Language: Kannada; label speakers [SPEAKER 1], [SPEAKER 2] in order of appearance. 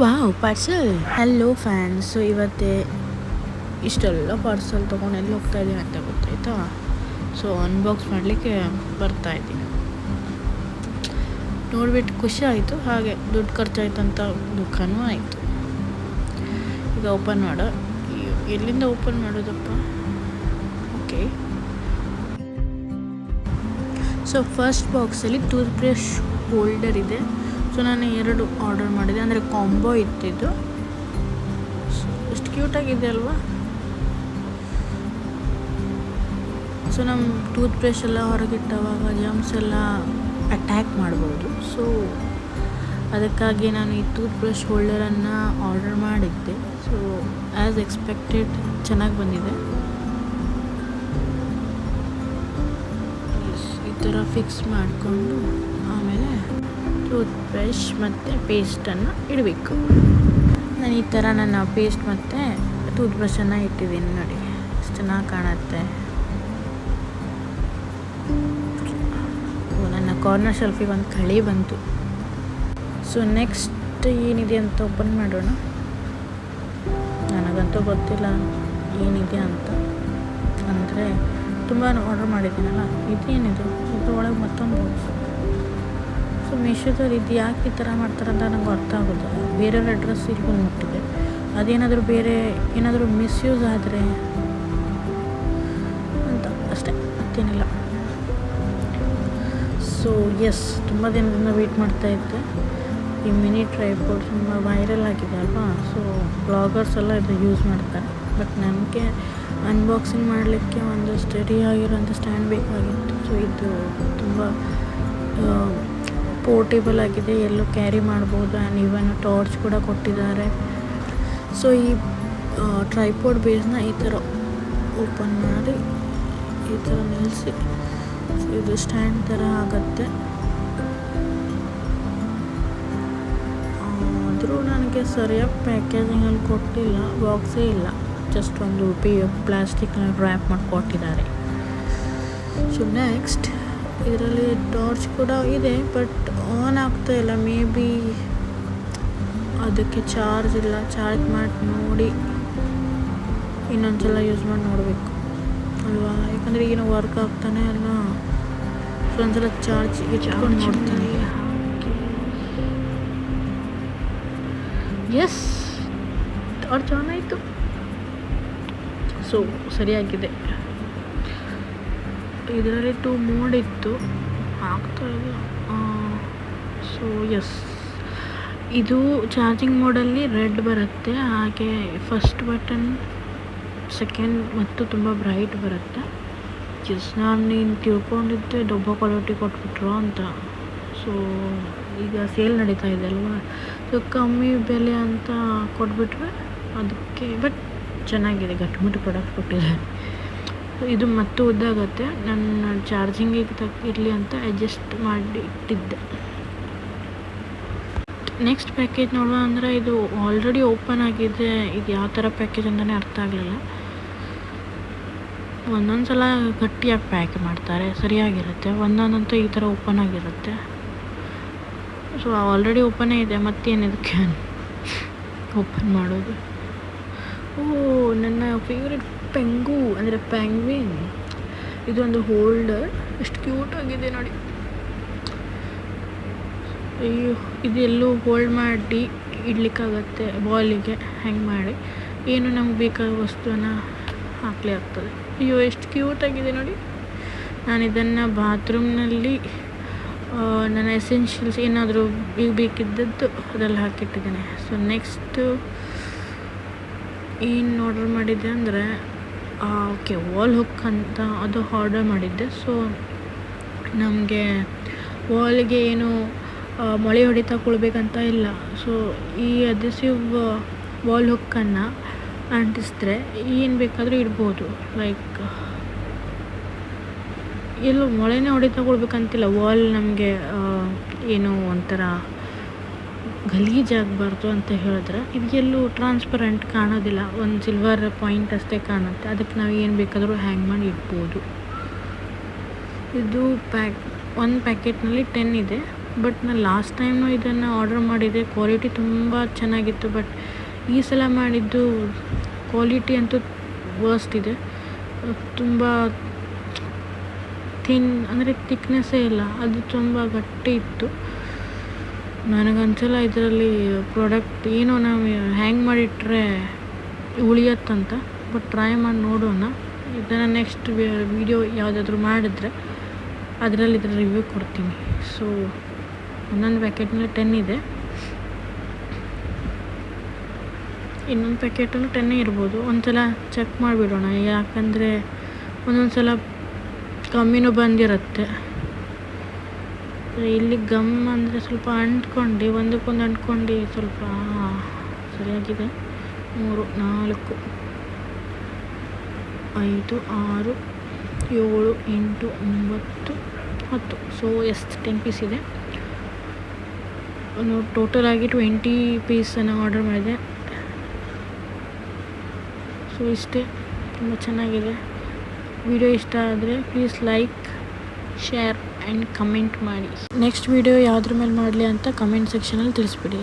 [SPEAKER 1] Wow parcel. Hello fans. So ಇವತ್ತೇ ಇಷ್ಟೆಲ್ಲ ಪಾರ್ಸಲ್ ತೊಗೊಂಡು ಎಲ್ಲಿ ಹೋಗ್ತಾ ಇದ್ದೀನಿ ಅಂತ ಗೊತ್ತಾಯ್ತಾ. ಸೊ ಅನ್ಬಾಕ್ಸ್ ಮಾಡಲಿಕ್ಕೆ ಬರ್ತಾ ಇದ್ದೀನಿ. ನೋಡ್ಬಿಟ್ಟು ಖುಷಿ ಆಯಿತು, ಹಾಗೆ ದುಡ್ಡು ಖರ್ಚಾಯ್ತಂತ ದುಃಖನೂ ಆಯಿತು. ಈಗ ಓಪನ್ ಮಾಡೋ, ಎಲ್ಲಿಂದ ಓಪನ್ ಮಾಡೋದಪ್ಪ. ಓಕೆ, ಸೊ ಫಸ್ಟ್ ಬಾಕ್ಸಲ್ಲಿ ಟೂತ್ ಬ್ರಷ್ ಹೋಲ್ಡರ್ ಇದೆ. ಸೊ ನಾನು 2 ಆರ್ಡರ್ ಮಾಡಿದೆ, ಅಂದರೆ ಕಾಂಬೋ ಇತ್ತಿದ್ದು. ಎಷ್ಟು ಕ್ಯೂಟಾಗಿದೆ ಅಲ್ವಾ. ಸೊ ನಮ್ಮ ಟೂತ್ ಬ್ರಷ್ ಎಲ್ಲ ಹೊರಗಿಟ್ಟವಾಗ ಜಮ್ಸ್ ಎಲ್ಲ ಅಟ್ಯಾಕ್ ಮಾಡ್ಬೋದು. ಸೊ ಅದಕ್ಕಾಗಿ ನಾನು ಈ ಟೂತ್ ಬ್ರಷ್ ಹೋಲ್ಡರನ್ನು ಆರ್ಡರ್ ಮಾಡಿದ್ದೆ. ಸೊ ಆ್ಯಸ್ ಎಕ್ಸ್ಪೆಕ್ಟೆಡ್ ಚೆನ್ನಾಗಿ ಬಂದಿದೆ. ಈ ಥರ ಫಿಕ್ಸ್ ಮಾಡಿಕೊಂಡು ಆಮೇಲೆ ಟೂತ್ ಬ್ರಷ್ ಮತ್ತು ಪೇಸ್ಟನ್ನು ಇಡಬೇಕು. ನಾನು ಈ ಥರ ನನ್ನ ಪೇಸ್ಟ್ ಮತ್ತು ಟೂತ್ ಬ್ರಷನ್ನು ಇಟ್ಟಿದ್ದೀನಿ ನೋಡಿ, ಎಷ್ಟು ಚೆನ್ನಾಗಿ ಕಾಣುತ್ತೆ. ನನ್ನ ಕಾರ್ನರ್ ಶೆಲ್ಫಿಗೆ ಒಂದು ಕಳಿ ಬಂತು. ಸೊ ನೆಕ್ಸ್ಟ್ ಏನಿದೆ ಅಂತ ಓಪನ್ ಮಾಡೋಣ. ನನಗಂತೂ ಗೊತ್ತಿಲ್ಲ ಏನಿದೆ ಅಂತ, ಅಂದರೆ ತುಂಬ ಆರ್ಡರ್ ಮಾಡಿದ್ದೀನಲ್ಲ. ಇದೇನಿದು, ಇದ್ರೊಳಗೆ ಮತ್ತೊಂದು ಬಾಕ್ಸ್. ಸೊ ಮೀಶೋದವ್ರು ಇದು ಯಾಕೆ ಈ ಥರ ಮಾಡ್ತಾರೆ ಅಂತ ನಂಗೆ ಅರ್ಥ ಆಗೋದಿಲ್ಲ. ಬೇರೆಯವ್ರ ಅಡ್ರೆಸ್ ಇಲ್ಲಿ ಬಂದು ಮುಟ್ಟಿದೆ. ಅದೇನಾದರೂ ಬೇರೆ ಏನಾದರೂ ಮಿಸ್ಯೂಸ್ ಆದರೆ ಅಂತ ಅಷ್ಟೇ, ಮತ್ತೇನಿಲ್ಲ. ಸೊ ಎಸ್, ತುಂಬ ದಿನದಿಂದ ವೆಯ್ಟ್ ಮಾಡ್ತಾಯಿದ್ದೆ. ಈ ಮಿನಿ ಟ್ರೈಪೋಡ್ ತುಂಬ ವೈರಲ್ ಆಗಿದೆ ಅಲ್ವಾ. ಸೊ ಬ್ಲಾಗರ್ಸ್ ಎಲ್ಲ ಇದು ಯೂಸ್ ಮಾಡ್ತಾರೆ. ಬಟ್ ನನಗೆ ಅನ್ಬಾಕ್ಸಿಂಗ್ ಮಾಡಲಿಕ್ಕೆ ಒಂದು ಸ್ಟಡಿ ಆಗಿರೋಂಥ ಸ್ಟ್ಯಾಂಡ್ ಬೇಕಾಗಿತ್ತು. ಸೊ ಇದು ತುಂಬ ಪೋರ್ಟೇಬಲ್ ಆಗಿದೆ, ಎಲ್ಲೂ ಕ್ಯಾರಿ ಮಾಡ್ಬೋದು. ಆ್ಯಂಡ್ ಇವನ್ ಟಾರ್ಚ್ ಕೂಡ ಕೊಟ್ಟಿದ್ದಾರೆ. ಸೊ ಈ ಟ್ರೈಪೋಡ್ ಬೇಸ್ನ ಈ ಥರ ಓಪನ್ ಮಾಡಿ ಈ ಥರ ನಿಲ್ಲಿಸಿ ಇದು ಸ್ಟ್ಯಾಂಡ್ ಥರ ಆಗುತ್ತೆ. ಆದರೂ ನನಗೆ ಸರಿಯಾಗಿ ಪ್ಯಾಕೇಜಿಂಗಲ್ಲಿ ಕೊಟ್ಟಿಲ್ಲ, ಬಾಕ್ಸೇ ಇಲ್ಲ. ಜಸ್ಟ್ ಒಂದು ಪ್ಲಾಸ್ಟಿಕ್ನ ರ್ಯಾಪ್ ಮಾಡಿ ಕೊಟ್ಟಿದ್ದಾರೆ. ಸೊ ನೆಕ್ಸ್ಟ್ ಇದರಲ್ಲಿ ಟಾರ್ಚ್ ಕೂಡ ಇದೆ, ಬಟ್ ಆನ್ ಆಗ್ತಾ ಇಲ್ಲ. ಮೇ ಬಿ ಅದಕ್ಕೆ ಚಾರ್ಜ್ ಇಲ್ಲ. ಚಾರ್ಜ್ ಮಾಡಿ ನೋಡಿ ಇನ್ನೊಂದ್ಸಲ ಯೂಸ್ ಮಾಡಿ ನೋಡಬೇಕು ಅಲ್ವಾ, ಯಾಕಂದರೆ ಏನೋ ವರ್ಕ್ ಆಗ್ತಾನೆ ಅಲ್ಲ. ಸೊ ಒಂದ್ಸಲ ಚಾರ್ಜ್ ಇಟ್ಕೊಂಡು ನೋಡ್ತೀನಿ. ಎಸ್, ಟಾರ್ಚ್ ಆನ್ ಆಯಿತು. ಸೊ ಸರಿಯಾಗಿದೆ. ಇದರಲ್ಲಿ 2 ಮೋಡ್ ಇತ್ತು, ಆಗ್ತಾ ಇಲ್ಲ. ಸೊ ಎಸ್, ಇದು ಚಾರ್ಜಿಂಗ್ ಮೋಡಲ್ಲಿ ರೆಡ್ ಬರುತ್ತೆ. ಹಾಗೆ ಫಸ್ಟ್ ಬಟನ್, ಸೆಕೆಂಡ್ ಮತ್ತು ತುಂಬ ಬ್ರೈಟ್ ಬರುತ್ತೆ. ಎಸ್, ನಾನು ತಿಳ್ಕೊಂಡಿದ್ದೆ ಡಬ್ಬ ಕ್ವಾಲಿಟಿ ಕೊಟ್ಬಿಟ್ರು ಅಂತ. ಸೊ ಈಗ ಸೇಲ್ ನಡೀತಾ ಇದೆ ಅಲ್ವಾ. ಸೊ ಕಮ್ಮಿ ಬೆಲೆ ಅಂತ ಕೊಟ್ಬಿಟ್ರೆ ಅದಕ್ಕೆ. ಬಟ್ ಚೆನ್ನಾಗಿದೆ, ಗಟ್ಟಿಮುಟ್ಟು ಪ್ರಾಡಕ್ಟ್ ಕೊಟ್ಟಿದ್ದಾರೆ. ಇದು ಮತ್ತು ಉದ್ದಾಗುತ್ತೆ. ನನ್ನ ಚಾರ್ಜಿಂಗಿಗೆ ಇರಲಿ ಅಂತ ಅಡ್ಜಸ್ಟ್ ಮಾಡಿ ಇಟ್ಟಿದ್ದೆ. ನೆಕ್ಸ್ಟ್ ಪ್ಯಾಕೇಜ್ ನೋಡುವ ಅಂದರೆ ಇದು ಆಲ್ರೆಡಿ ಓಪನ್ ಆಗಿದೆ. ಇದು ಯಾವ ಥರ ಪ್ಯಾಕೇಜ್ ಅಂತಲೇ ಅರ್ಥ ಆಗಲಿಲ್ಲ. ಒಂದೊಂದು ಸಲ ಗಟ್ಟಿಯಾಗಿ ಪ್ಯಾಕ್ ಮಾಡ್ತಾರೆ, ಸರಿಯಾಗಿರುತ್ತೆ. ಒಂದೊಂದಂತೂ ಈ ಥರ ಓಪನ್ ಆಗಿರುತ್ತೆ. ಸೊ ಆಲ್ರೆಡಿ ಓಪನೇ ಇದೆ, ಮತ್ತೇನಿದಕ್ಕೆ ಓಪನ್ ಮಾಡೋದು. ನನ್ನ ಫೇವ್ರೆಟ್ ಪೆಂಗು, ಅಂದರೆ ಪ್ಯಾಂಗ್ವಿನ್. ಇದೊಂದು ಹೋಲ್ಡರ್, ಎಷ್ಟು ಕ್ಯೂಟಾಗಿದೆ ನೋಡಿ. ಅಯ್ಯೋ, ಇದೆಲ್ಲೂ ಹೋಲ್ಡ್ ಮಾಡಿ ಇಡ್ಲಿಕ್ಕಾಗತ್ತೆ. ಬಾಲಿಗೆ ಹ್ಯಾಂಗ್ ಮಾಡಿ ಏನು ನಮ್ಗೆ ಬೇಕಾದ ವಸ್ತುವನ್ನು ಹಾಕಲಿ ಆಗ್ತದೆ. ಅಯ್ಯೋ, ಎಷ್ಟು ಕ್ಯೂಟಾಗಿದೆ ನೋಡಿ. ನಾನು ಇದನ್ನು ಬಾತ್ರೂಮ್ನಲ್ಲಿ ನನ್ನ ಎಸೆನ್ಷಿಯಲ್ಸ್ ಏನಾದರೂ ಬೇಕಿದ್ದದ್ದು ಅದರಲ್ಲಿ ಹಾಕಿಟ್ಟಿದ್ದೇನೆ. ಸೊ ನೆಕ್ಸ್ಟು ಏನು ಆರ್ಡರ್ ಮಾಡಿದ್ದೆ ಅಂದರೆ ಓಕೆ, ವಾಲ್ ಹುಕ್ ಅಂತ ಅದು ಆರ್ಡರ್ ಮಾಡಿದ್ದೆ. ಸೊ ನಮಗೆ ವಾಲ್ಗೆ ಏನು ಮೊಳೆ ಹೊಡಿತಾ ಕೊಳ್ಬೇಕಂತ ಇಲ್ಲ. ಸೊ ಈ ಅಡ್ಹೆಸಿವ್ ವಾಲ್ ಹುಕ್ಕನ್ನು ಅಂಟಿಸಿದ್ರೆ ಏನು ಬೇಕಾದರೂ ಇಡ್ಬೋದು. ಲೈಕ್ ಎಲ್ಲೂ ಮೊಳೆನೇ ಹೊಡಿತಾ ಕೊಳ್ಬೇಕಂತಿಲ್ಲ. ವಾಲ್ ನಮಗೆ ಏನೋ ಒಂಥರ ಗಲೀಜಾಗಬಾರ್ದು ಅಂತ ಹೇಳಿದ್ರೆ ಇದೆಲ್ಲೂ ಟ್ರಾನ್ಸ್ಪರೆಂಟ್ ಕಾಣೋದಿಲ್ಲ. ಒಂದು ಸಿಲ್ವರ್ ಪಾಯಿಂಟ್ ಅಷ್ಟೇ ಕಾಣುತ್ತೆ. ಅದಕ್ಕೆ ನಾವು ಏನು ಬೇಕಾದರೂ ಹ್ಯಾಂಗ್ ಮಾಡಿ ಇಡ್ಬೋದು. ಇದು ಒಂದು ಪ್ಯಾಕೆಟ್ನಲ್ಲಿ 10 ಇದೆ. ಬಟ್ ನಾನು ಲಾಸ್ಟ್ ಟೈಮು ಇದನ್ನು ಆರ್ಡರ್ ಮಾಡಿದ್ದೆ, ಕ್ವಾಲಿಟಿ ತುಂಬ ಚೆನ್ನಾಗಿತ್ತು. ಬಟ್ ಈ ಸಲ ಮಾಡಿದ್ದು ಕ್ವಾಲಿಟಿ ಅಂತೂ ವರ್ಸ್ಟ್ ಇದೆ. ತುಂಬ ಥಿನ್ ಅಂದರೆ ಥಿಕ್ನೆಸ್ಸೇ ಇಲ್ಲ, ಅದು ತುಂಬ ಗಟ್ಟಿ ಇತ್ತು. ನನಗನ್ಸಲ್ಲ ಇದರಲ್ಲಿ ಪ್ರಾಡಕ್ಟ್ ಏನೋ ನಾವು ಹ್ಯಾಂಗ್ ಮಾಡಿಟ್ರೆ ಉಳಿಯತ್ತಂತ. ಬಟ್ ಟ್ರೈ ಮಾಡಿ ನೋಡೋಣ. ಇದನ್ನು ನೆಕ್ಸ್ಟ್ ವೀಡಿಯೋ ಯಾವುದಾದ್ರೂ ಮಾಡಿದ್ರೆ ಅದರಲ್ಲಿ ಇದರ ರಿವ್ಯೂ ಕೊಡ್ತೀನಿ. ಸೊ ಒಂದೊಂದು ಪ್ಯಾಕೆಟ್ನಲ್ಲಿ 10 ಇದೆ, ಇನ್ನೊಂದು ಪ್ಯಾಕೆಟಲ್ಲೂ 10 ಇರ್ಬೋದು. ಒಂದ್ಸಲ ಚೆಕ್ ಮಾಡಿಬಿಡೋಣ, ಯಾಕಂದರೆ ಒಂದೊಂದು ಸಲ ಕಮ್ಮಿನೂ ಬಂದಿರುತ್ತೆ. ಇಲ್ಲಿ ಗಮ್ ಅಂದರೆ ಸ್ವಲ್ಪ ಅಂಟ್ಕೊಂಡು ಒಂದಕ್ಕೊಂದು ಅಂಟ್ಕೊಂಡು ಸ್ವಲ್ಪ ಸರಿಯಾಗಿದೆ. 3, 4, 5, 6, 7, 8, 9, 10. ಸೊ 10 ಪೀಸ್ ಇದೆ. ಟೋಟಲ್ ಆಗಿ 20 ಪೀಸನ್ನು ಆರ್ಡರ್ ಮಾಡಿದೆ. ಸೊ ಇಷ್ಟೇ, ತುಂಬ ಚೆನ್ನಾಗಿದೆ. ವಿಡಿಯೋ ಇಷ್ಟ ಆದರೆ please like, share and comment ಮಾಡಿ. ನೆಕ್ಸ್ಟ್ ವಿಡಿಯೋ ಯಾವುದ್ರ ಮೇಲೆ ಮಾಡಲಿ ಅಂತ ಕಮೆಂಟ್ ಸೆಕ್ಷನಲ್ಲಿ ತಿಳಿಸ್ಬಿಡಿ.